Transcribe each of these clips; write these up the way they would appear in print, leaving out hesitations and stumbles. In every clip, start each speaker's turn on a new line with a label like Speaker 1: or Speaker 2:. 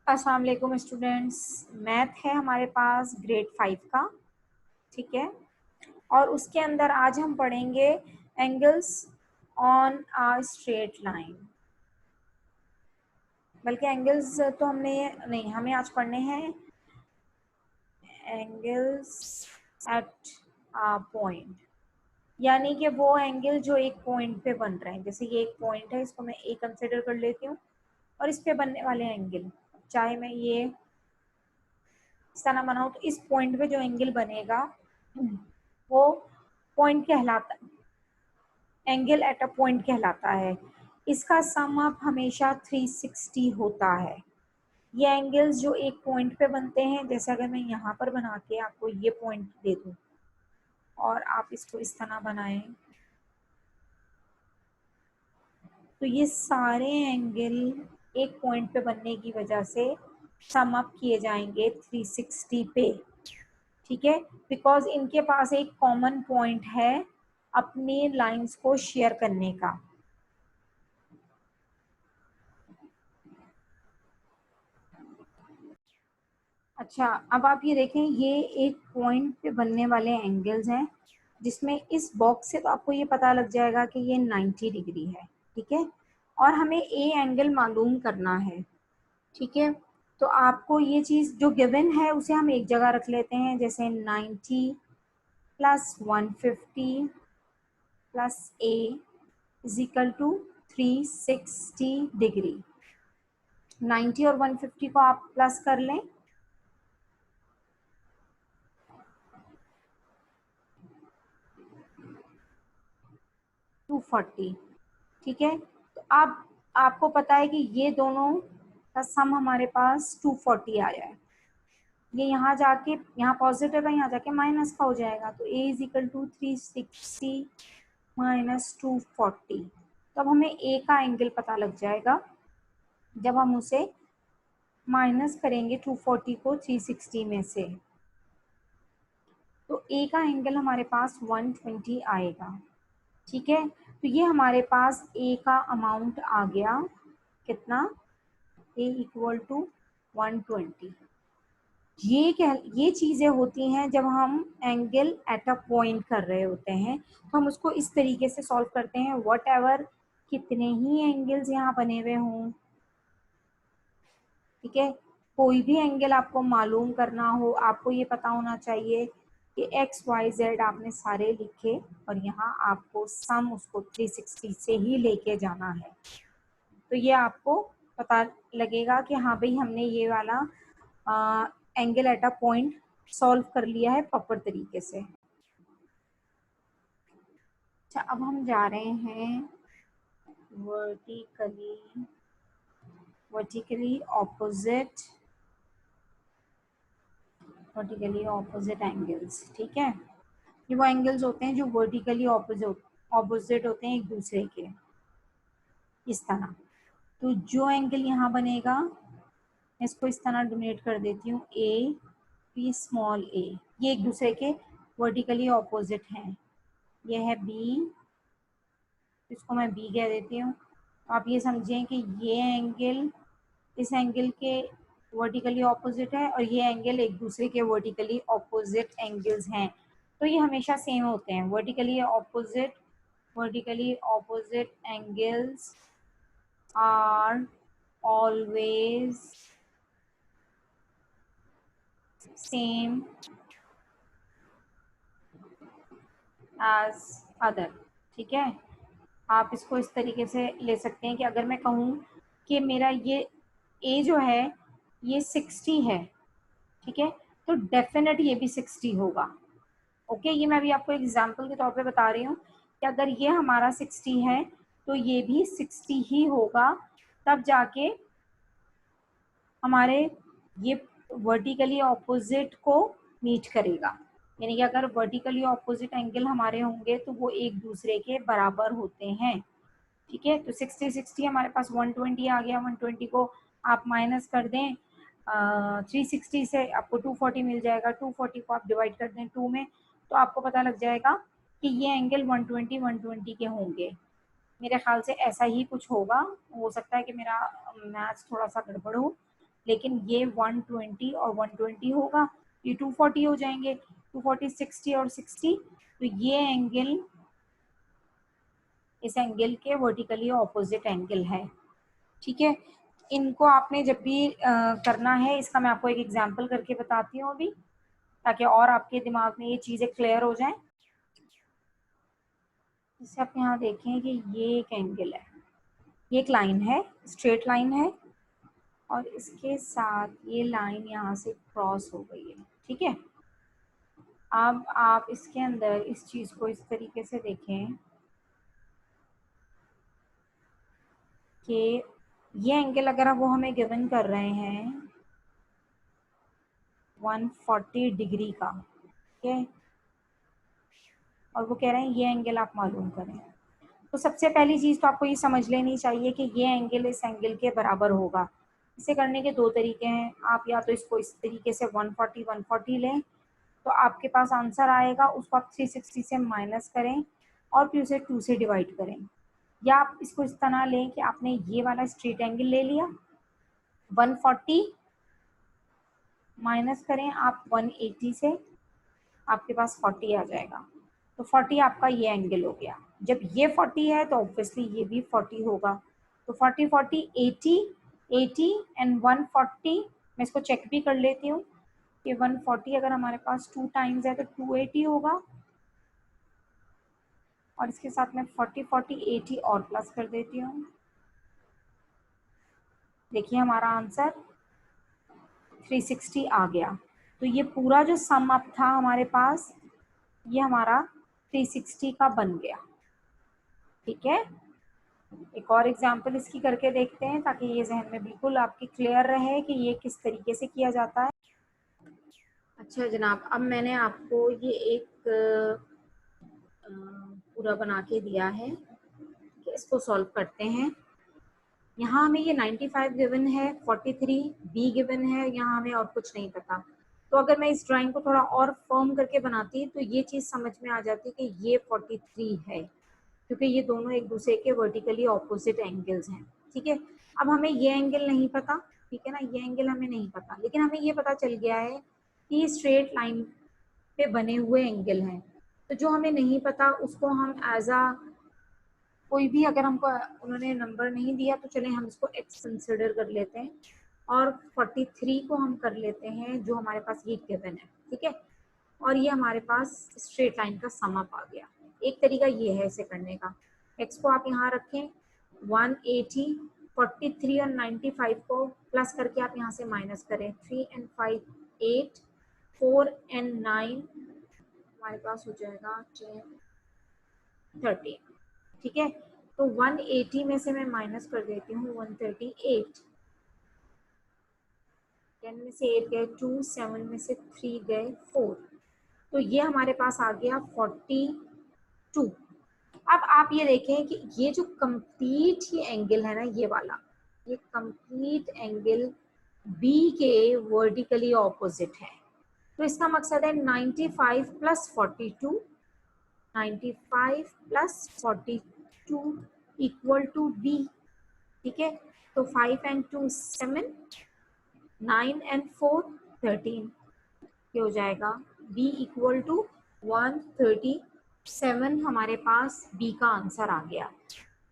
Speaker 1: अस्सलाम वालेकुम students. Math है हमारे पास ग्रेड 5 का, ठीक है। और उसके अंदर आज हम पढ़ेंगे angles on a straight line. बल्कि एंगल्स तो हमने नहीं, हमें आज पढ़ने हैं एंगल्स एट अ पॉइंट, यानी कि वो एंगल जो एक पॉइंट पे बन रहे हैं। जैसे ये एक पॉइंट है, इसको मैं ए कंसिडर कर लेती हूँ और इस पे बनने वाले एंगल, चाहे मैं ये इस तरह बनाऊँ, तो इस पॉइंट पे जो एंगल बनेगा वो पॉइंट कहलाता, एंगल एट अ पॉइंट कहलाता है। इसका सम अप हमेशा 360 होता है। ये एंगल्स जो एक पॉइंट पे बनते हैं, जैसे अगर मैं यहाँ पर बना के आपको ये पॉइंट दे दूँ और आप इसको इस तरह बनाएं, तो ये सारे एंगल एक पॉइंट पे बनने की वजह से सम अप किए जाएंगे 360 पे, ठीक है। बिकॉज इनके पास एक कॉमन पॉइंट है अपनी लाइंस को शेयर करने का। अच्छा, अब आप ये देखें, ये एक पॉइंट पे बनने वाले एंगल्स हैं, जिसमें इस बॉक्स से तो आपको ये पता लग जाएगा कि ये 90 डिग्री है, ठीक है। और हमें ए एंगल मालूम करना है, ठीक है। तो आपको ये चीज़ जो गिवन है उसे हम एक जगह रख लेते हैं, जैसे 90 plus 150 plus a is equal to 360 degree. 90 और 150 को आप प्लस कर लें, 240, ठीक है। तो अब आपको पता है कि ये दोनों का सम हमारे पास 240 आया है। ये यहाँ जाके, यहाँ पॉजिटिव है, यहाँ जाके माइनस का हो जाएगा, तो a is equal to 360 minus 240। तो अब हमें a का एंगल पता लग जाएगा जब हम उसे माइनस करेंगे 240 को 360 में से। तो a का एंगल हमारे पास 120 आएगा, ठीक है। तो ये हमारे पास a का अमाउंट आ गया, कितना, a इक्वल टू 120। ये चीज़ें होती हैं जब हम एंगल एट अ पॉइंट कर रहे होते हैं, तो हम उसको इस तरीके से सॉल्व करते हैं। वट एवर कितने ही एंगल्स यहाँ बने हुए हों, ठीक है, कोई भी एंगल आपको मालूम करना हो, आपको ये पता होना चाहिए कि एक्स वाई जेड आपने सारे लिखे और यहाँ आपको सम उसको 360 से ही लेके जाना है। तो ये आपको पता लगेगा कि हाँ भाई, हमने ये वाला angle at a point solve कर लिया है प्रॉपर तरीके से। अच्छा, अब हम जा रहे हैं वर्टिकली ऑपोजिट एंगल्स, ठीक है। ये वो एंगल्स होते हैं जो वर्टिकली ऑपोजिट होते हैं एक दूसरे के, इस तरह। तो जो एंगल यहाँ बनेगा, इसको इस तरह डोनेट कर देती हूँ, ए बी स्मॉल ए, ये एक दूसरे के वर्टिकली ऑपोजिट हैं। ये है बी, इसको मैं बी कह देती हूँ। आप ये समझें कि ये एंगल इस एंगल के वर्टिकली ऑपोजिट है और ये एंगल एक दूसरे के वर्टिकली ऑपोजिट एंगल्स हैं। तो ये हमेशा सेम होते हैं, vertically opposite angles are always same as other, ठीक है। आप इसको इस तरीके से ले सकते हैं कि अगर मैं कहूँ कि मेरा ये ए जो है ये 60 है, ठीक है, तो डेफिनेट ये भी 60 होगा। ओके, ये मैं अभी आपको एग्जांपल के तौर पे बता रही हूँ कि अगर ये हमारा 60 है तो ये भी 60 ही होगा, तब जाके हमारे ये वर्टिकली ऑपोजिट को मीट करेगा। यानी कि अगर वर्टिकली ऑपोजिट एंगल हमारे होंगे तो वो एक दूसरे के बराबर होते हैं, ठीक है। तो 60 हमारे पास 120 आ गया, 120 को आप माइनस कर दें 360 से, आपको 240 मिल जाएगा। 240 को आप डिवाइड कर दें 2 में, तो आपको पता लग जाएगा कि ये एंगल 120 के होंगे। मेरे ख्याल से ऐसा ही कुछ होगा, हो सकता है कि मेरा मैथ्स थोड़ा सा गड़बड़ हो, लेकिन ये 120 और 120 होगा, ये 240 हो जाएंगे, 240 60 और 60, तो ये एंगल इस एंगल के वर्टिकली ऑपोजिट एंगल है। ठीक है, इनको आपने जब भी करना है, इसका मैं आपको एक एग्जांपल करके बताती हूँ अभी, ताकि और आपके दिमाग में ये चीज़ें क्लियर हो जाएं। जैसे आप यहाँ देखें कि ये एक एंगल है, ये एक लाइन है, स्ट्रेट लाइन है, और इसके साथ ये लाइन यहाँ से क्रॉस हो गई है। ठीक है, अब आप इसके अंदर इस चीज़ को इस तरीके से देखें कि ये एंगल अगर वो हमें गिवन कर रहे हैं 140 डिग्री का, ठीक है, और वो कह रहे हैं ये एंगल आप मालूम करें, तो सबसे पहली चीज़ तो आपको ये समझ लेनी चाहिए कि ये एंगल इस एंगल के बराबर होगा। इसे करने के दो तरीके हैं, आप या तो इसको इस तरीके से 140 लें, तो आपके पास आंसर आएगा, उसको आप 360 से माइनस करें और फिर उसे 2 से डिवाइड करें, या आप इसको इस तरह लें कि आपने ये वाला स्ट्रेट एंगल ले लिया, 140 माइनस करें आप 180 से, आपके पास 40 आ जाएगा, तो 40 आपका ये एंगल हो गया। जब ये 40 है तो ऑब्वियसली ये भी 40 होगा, तो 40 40 80, 80 एंड 140, मैं इसको चेक भी कर लेती हूँ कि 140 अगर हमारे पास 2 टाइम्स है तो 280 होगा, और इसके साथ में 40 40 80 और प्लस कर देती हूँ। देखिए हमारा आंसर 360 आ गया। तो ये पूरा जो सम अप था हमारे पास, ये हमारा 360 का बन गया। ठीक है, एक और एग्जांपल इसकी करके देखते हैं ताकि ये जहन में बिल्कुल आपकी क्लियर रहे कि ये किस तरीके से किया जाता है। अच्छा जनाब, अब मैंने आपको ये एक पूरा बना के दिया है कि इसको सॉल्व करते हैं। यहाँ हमें ये 95 गिवन है, 43 बी गिवन है, यहाँ हमें और कुछ नहीं पता। तो अगर मैं इस ड्राइंग को थोड़ा और फर्म करके बनाती तो ये चीज़ समझ में आ जाती कि ये 43 है, क्योंकि ये दोनों एक दूसरे के वर्टिकली ऑपोजिट एंगल्स हैं। ठीक है, अब हमें ये एंगल नहीं पता, ठीक है ना, ये एंगल हमें नहीं पता, लेकिन हमें ये पता चल गया है कि स्ट्रेट लाइन पे बने हुए एंगल हैं। तो जो हमें नहीं पता उसको हम एज अ कोई भी, अगर हमको उन्होंने नंबर नहीं दिया तो चले हम इसको एक्स कंसिडर कर लेते हैं, और 43 को हम कर लेते हैं जो हमारे पास ये गिवन है। ठीक है, और ये हमारे पास स्ट्रेट लाइन का सम अप आ गया। एक तरीका ये है इसे करने का, एक्स को आप यहाँ रखें 180, 43 और 95 को प्लस करके आप यहाँ से माइनस करें, 3 and 5 8, 4 and 9 हमारे पास हो जाएगा 10 13। ठीक है, तो 180 में से मैं माइनस कर देती हूँ 138, 10 में से 8 गए 2, 7 में से 3 गए 4, तो ये हमारे पास आ गया 42। अब आप ये देखें कि ये जो कंप्लीट ये एंगल है ना, ये वाला, ये कंप्लीट एंगल बी के वर्टिकली ऑपोजिट है। तो इसका मकसद है 95 plus 42, 95 plus 42 equal to b. ठीक है, तो 5 and 2 7, 9 and 4 13, ये हो जाएगा b इक्वल टू 137, हमारे पास b का आंसर आ गया।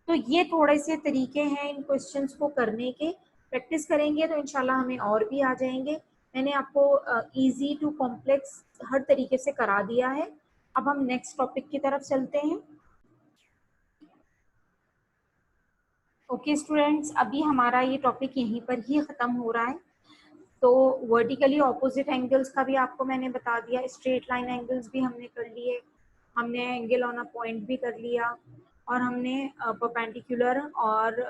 Speaker 1: तो ये थोड़े से तरीके हैं इन क्वेश्चंस को करने के, प्रैक्टिस करेंगे तो इंशाल्लाह हमें और भी आ जाएंगे। मैंने आपको इजी टू कॉम्प्लेक्स हर तरीके से करा दिया है। अब हम नेक्स्ट टॉपिक की तरफ चलते हैं। ओके स्टूडेंट्स, अभी हमारा ये टॉपिक यहीं पर ही ख़त्म हो रहा है। तो वर्टिकली ऑपोजिट एंगल्स का भी आपको मैंने बता दिया, स्ट्रेट लाइन एंगल्स भी हमने कर लिए, हमने एंगल ऑन अ पॉइंट भी कर लिया, और हमने परपेंडिकुलर और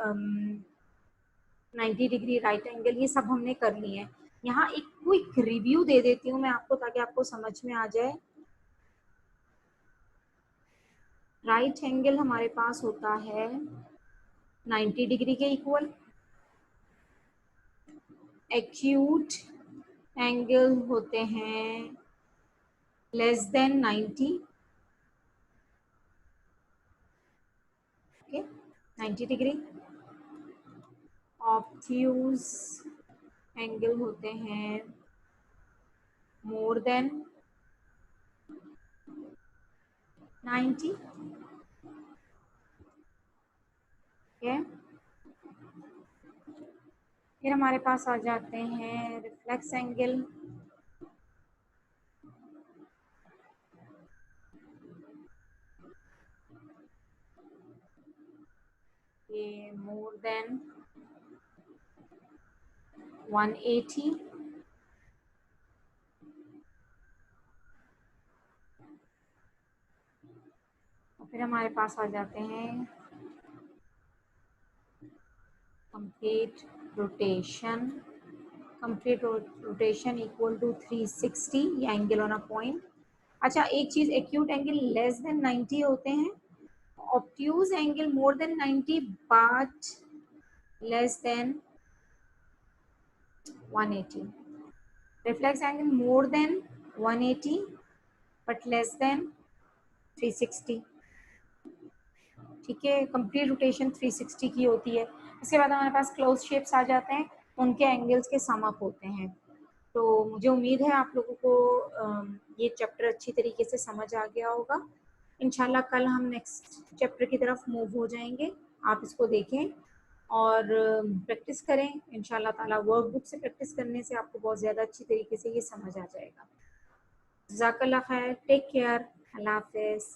Speaker 1: 90 डिग्री राइट एंगल ये सब हमने कर लिए हैं। यहाँ एक क्विक रिव्यू दे देती हूँ मैं आपको ताकि आपको समझ में आ जाए। राइट एंगल हमारे पास होता है 90 डिग्री के इक्वल, एक्यूट एंगल होते हैं less than 90, okay 90 degree, obtuse angle होते हैं मोर देन 90, ठीक है। फिर हमारे पास आ जाते हैं रिफ्लेक्स एंगल, ये मोर देन 180, और फिर हमारे पास आ जाते हैं complete rotation, complete rotation equal to 360, ये एंगल ऑन अ पॉइंट। अच्छा, एक चीज, एक्यूट एंगल लेस देन 90 होते हैं, obtuse angle more than 90 but less than 180, reflex angle more than 180 but less than 360, ठीक है। कंप्लीट रोटेशन 360 की होती है। इसके बाद हमारे पास क्लोज शेप्स आ जाते हैं, उनके एंगल्स के सम अप होते हैं। तो मुझे उम्मीद है आप लोगों को ये चैप्टर अच्छी तरीके से समझ आ गया होगा। इंशाल्लाह कल हम नेक्स्ट चैप्टर की तरफ मूव हो जाएंगे। आप इसको देखें और प्रैक्टिस करें। इंशाल्लाह ताला वर्कबुक से प्रैक्टिस करने से आपको बहुत ज़्यादा अच्छी तरीके से ये समझ आ जाएगा। जज़ाकल्लाह खैर, टेक केयर, अल्लाह हाफिज़।